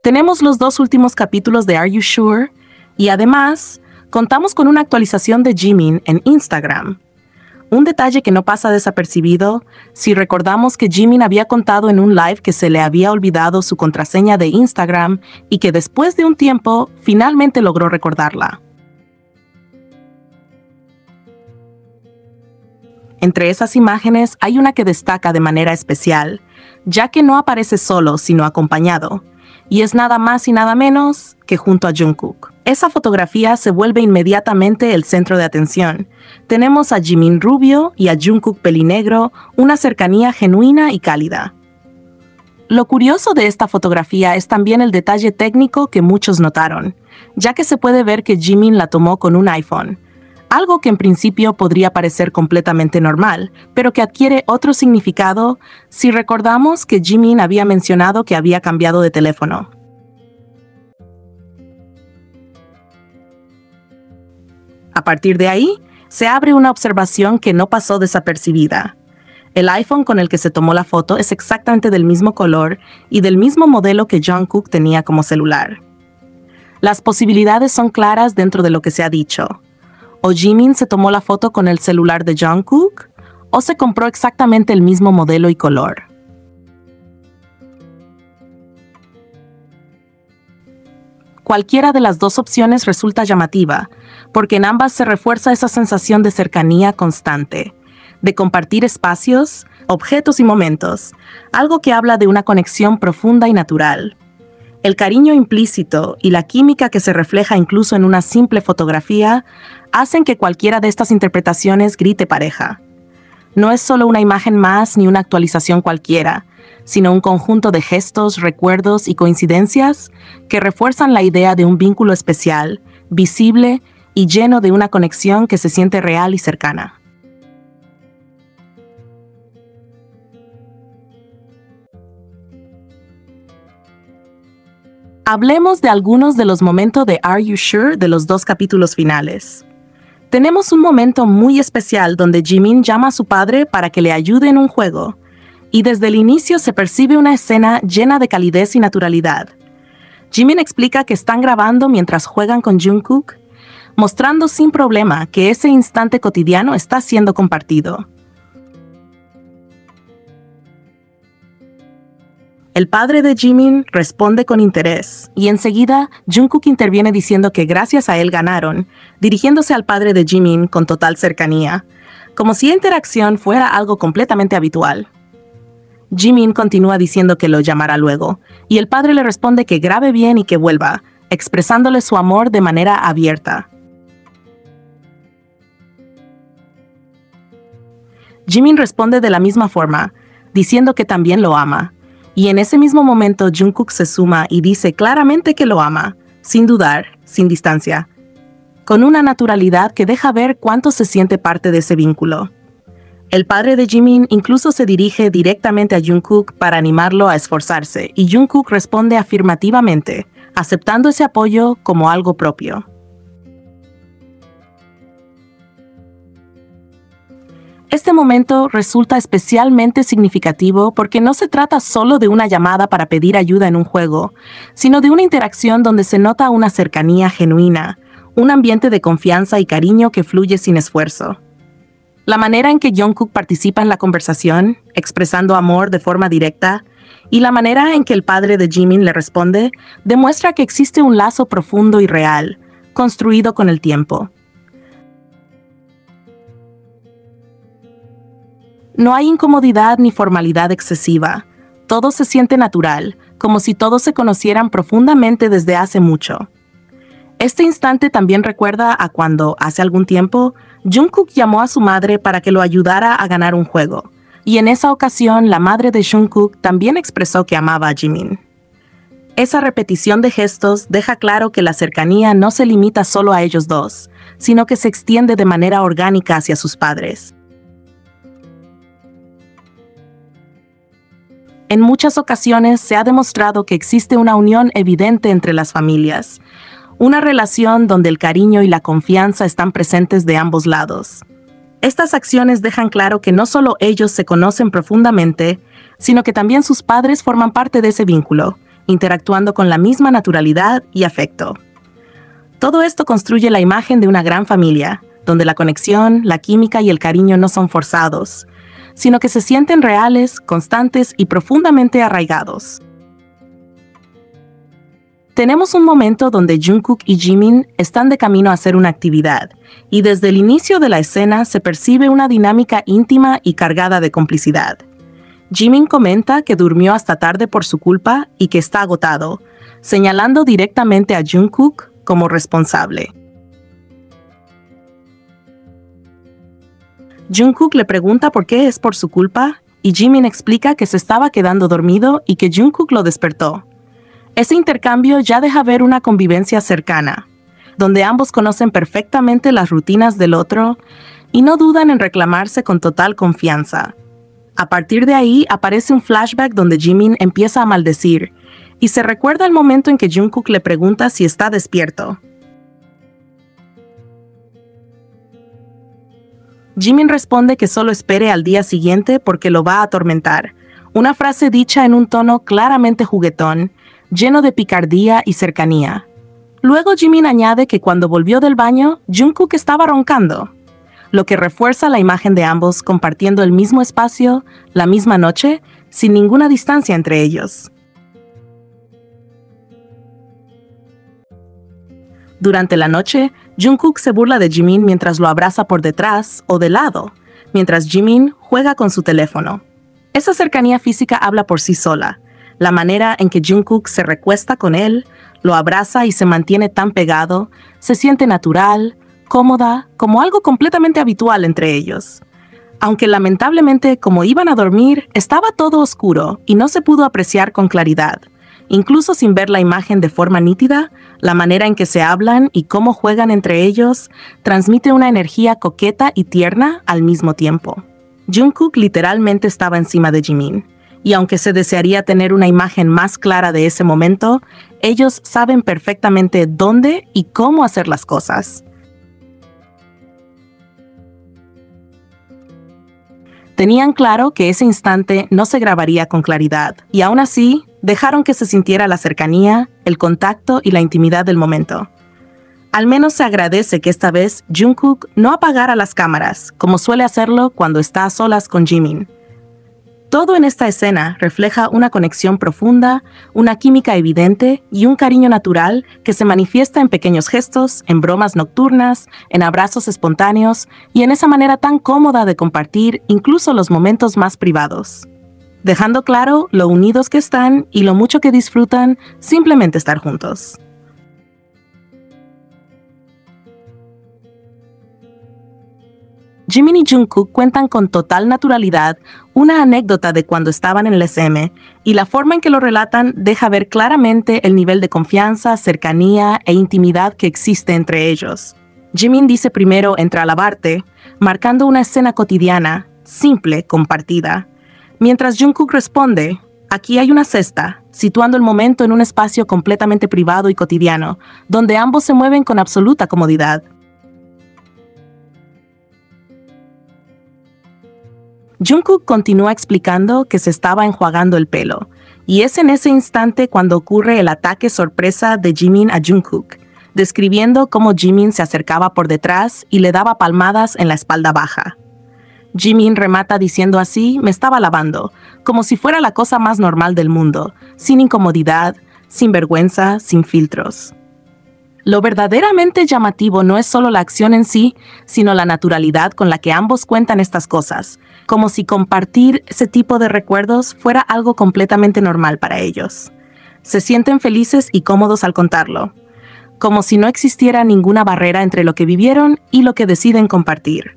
Tenemos los 2 últimos capítulos de Are You Sure? Y además, contamos con una actualización de Jimin en Instagram. Un detalle que no pasa desapercibido si recordamos que Jimin había contado en un live que se le había olvidado su contraseña de Instagram y que después de un tiempo finalmente logró recordarla. Entre esas imágenes hay una que destaca de manera especial, ya que no aparece solo sino acompañado, y es nada más y nada menos que junto a Jungkook. Esa fotografía se vuelve inmediatamente el centro de atención. Tenemos a Jimin rubio y a Jungkook pelinegro, una cercanía genuina y cálida. Lo curioso de esta fotografía es también el detalle técnico que muchos notaron, ya que se puede ver que Jimin la tomó con un iPhone, algo que en principio podría parecer completamente normal, pero que adquiere otro significado si recordamos que Jimin había mencionado que había cambiado de teléfono. A partir de ahí, se abre una observación que no pasó desapercibida. El iPhone con el que se tomó la foto es exactamente del mismo color y del mismo modelo que Jungkook tenía como celular. Las posibilidades son claras dentro de lo que se ha dicho. O Jimin se tomó la foto con el celular de Jungkook, o se compró exactamente el mismo modelo y color. Cualquiera de las dos opciones resulta llamativa, porque en ambas se refuerza esa sensación de cercanía constante, de compartir espacios, objetos y momentos, algo que habla de una conexión profunda y natural. El cariño implícito y la química que se refleja incluso en una simple fotografía hacen que cualquiera de estas interpretaciones grite pareja. No es solo una imagen más ni una actualización cualquiera, sino un conjunto de gestos, recuerdos y coincidencias que refuerzan la idea de un vínculo especial, visible y lleno de una conexión que se siente real y cercana. Hablemos de algunos de los momentos de Are You Sure de los 2 capítulos finales. Tenemos un momento muy especial donde Jimin llama a su padre para que le ayude en un juego, y desde el inicio se percibe una escena llena de calidez y naturalidad. Jimin explica que están grabando mientras juegan con Jungkook, mostrando sin problema que ese instante cotidiano está siendo compartido. El padre de Jimin responde con interés, y enseguida Jungkook interviene diciendo que gracias a él ganaron, dirigiéndose al padre de Jimin con total cercanía, como si la interacción fuera algo completamente habitual. Jimin continúa diciendo que lo llamará luego, y el padre le responde que grabe bien y que vuelva, expresándole su amor de manera abierta. Jimin responde de la misma forma, diciendo que también lo ama. Y en ese mismo momento Jungkook se suma y dice claramente que lo ama, sin dudar, sin distancia, con una naturalidad que deja ver cuánto se siente parte de ese vínculo. El padre de Jimin incluso se dirige directamente a Jungkook para animarlo a esforzarse, y Jungkook responde afirmativamente, aceptando ese apoyo como algo propio. Este momento resulta especialmente significativo porque no se trata solo de una llamada para pedir ayuda en un juego, sino de una interacción donde se nota una cercanía genuina, un ambiente de confianza y cariño que fluye sin esfuerzo. La manera en que Jungkook participa en la conversación, expresando amor de forma directa, y la manera en que el padre de Jimin le responde, demuestra que existe un lazo profundo y real, construido con el tiempo. No hay incomodidad ni formalidad excesiva. Todo se siente natural, como si todos se conocieran profundamente desde hace mucho. Este instante también recuerda a cuando, hace algún tiempo, Jungkook llamó a su madre para que lo ayudara a ganar un juego, y en esa ocasión la madre de Jungkook también expresó que amaba a Jimin. Esa repetición de gestos deja claro que la cercanía no se limita solo a ellos dos, sino que se extiende de manera orgánica hacia sus padres. En muchas ocasiones se ha demostrado que existe una unión evidente entre las familias, una relación donde el cariño y la confianza están presentes de ambos lados. Estas acciones dejan claro que no solo ellos se conocen profundamente, sino que también sus padres forman parte de ese vínculo, interactuando con la misma naturalidad y afecto. Todo esto construye la imagen de una gran familia, donde la conexión, la química y el cariño no son forzados, sino que se sienten reales, constantes y profundamente arraigados. Tenemos un momento donde Jungkook y Jimin están de camino a hacer una actividad, y desde el inicio de la escena se percibe una dinámica íntima y cargada de complicidad. Jimin comenta que durmió hasta tarde por su culpa y que está agotado, señalando directamente a Jungkook como responsable. Jungkook le pregunta por qué es por su culpa, y Jimin explica que se estaba quedando dormido y que Jungkook lo despertó. Ese intercambio ya deja ver una convivencia cercana, donde ambos conocen perfectamente las rutinas del otro y no dudan en reclamarse con total confianza. A partir de ahí aparece un flashback donde Jimin empieza a maldecir y se recuerda el momento en que Jungkook le pregunta si está despierto. Jimin responde que solo espere al día siguiente porque lo va a atormentar, una frase dicha en un tono claramente juguetón, lleno de picardía y cercanía. Luego Jimin añade que cuando volvió del baño, Jungkook estaba roncando, lo que refuerza la imagen de ambos compartiendo el mismo espacio, la misma noche, sin ninguna distancia entre ellos. Durante la noche, Jungkook se burla de Jimin mientras lo abraza por detrás o de lado, mientras Jimin juega con su teléfono. Esa cercanía física habla por sí sola. La manera en que Jungkook se recuesta con él, lo abraza y se mantiene tan pegado, se siente natural, cómoda, como algo completamente habitual entre ellos. Aunque lamentablemente, como iban a dormir, estaba todo oscuro y no se pudo apreciar con claridad. Incluso sin ver la imagen de forma nítida, la manera en que se hablan y cómo juegan entre ellos transmite una energía coqueta y tierna al mismo tiempo. Jungkook literalmente estaba encima de Jimin. Y aunque se desearía tener una imagen más clara de ese momento, ellos saben perfectamente dónde y cómo hacer las cosas. Tenían claro que ese instante no se grabaría con claridad, y aún así, dejaron que se sintiera la cercanía, el contacto y la intimidad del momento. Al menos se agradece que esta vez Jungkook no apagara las cámaras, como suele hacerlo cuando está a solas con Jimin. Todo en esta escena refleja una conexión profunda, una química evidente y un cariño natural que se manifiesta en pequeños gestos, en bromas nocturnas, en abrazos espontáneos y en esa manera tan cómoda de compartir incluso los momentos más privados, dejando claro lo unidos que están y lo mucho que disfrutan simplemente estar juntos. Jimin y Jungkook cuentan con total naturalidad una anécdota de cuando estaban en el SM, y la forma en que lo relatan deja ver claramente el nivel de confianza, cercanía e intimidad que existe entre ellos. Jimin dice primero entra a lavarte, marcando una escena cotidiana, simple, compartida, mientras Jungkook responde, aquí hay una cesta, situando el momento en un espacio completamente privado y cotidiano, donde ambos se mueven con absoluta comodidad. Jungkook continúa explicando que se estaba enjuagando el pelo, y es en ese instante cuando ocurre el ataque sorpresa de Jimin a Jungkook, describiendo cómo Jimin se acercaba por detrás y le daba palmadas en la espalda baja. Jimin remata diciendo así, me estaba lavando, como si fuera la cosa más normal del mundo, sin incomodidad, sin vergüenza, sin filtros. Lo verdaderamente llamativo no es solo la acción en sí, sino la naturalidad con la que ambos cuentan estas cosas, como si compartir ese tipo de recuerdos fuera algo completamente normal para ellos. Se sienten felices y cómodos al contarlo, como si no existiera ninguna barrera entre lo que vivieron y lo que deciden compartir.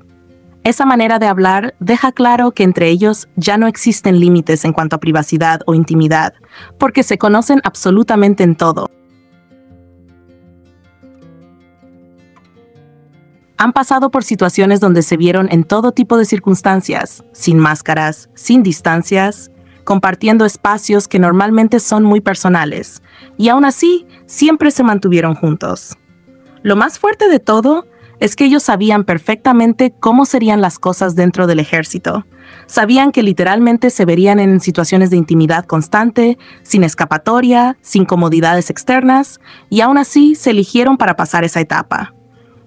Esa manera de hablar deja claro que entre ellos ya no existen límites en cuanto a privacidad o intimidad, porque se conocen absolutamente en todo. Han pasado por situaciones donde se vieron en todo tipo de circunstancias, sin máscaras, sin distancias, compartiendo espacios que normalmente son muy personales, y aún así siempre se mantuvieron juntos. Lo más fuerte de todo es que ellos sabían perfectamente cómo serían las cosas dentro del ejército. Sabían que literalmente se verían en situaciones de intimidad constante, sin escapatoria, sin comodidades externas, y aún así se eligieron para pasar esa etapa.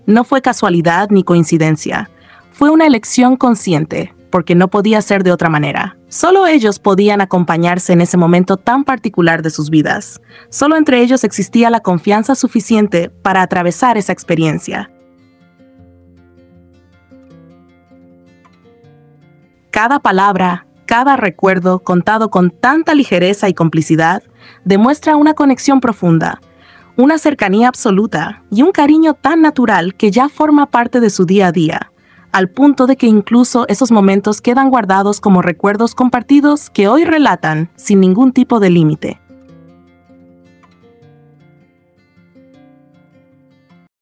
No fue casualidad ni coincidencia. Fue una elección consciente, porque no podía ser de otra manera. Solo ellos podían acompañarse en ese momento tan particular de sus vidas. Solo entre ellos existía la confianza suficiente para atravesar esa experiencia. Cada palabra, cada recuerdo contado con tanta ligereza y complicidad demuestra una conexión profunda, una cercanía absoluta y un cariño tan natural que ya forma parte de su día a día, al punto de que incluso esos momentos quedan guardados como recuerdos compartidos que hoy relatan sin ningún tipo de límite.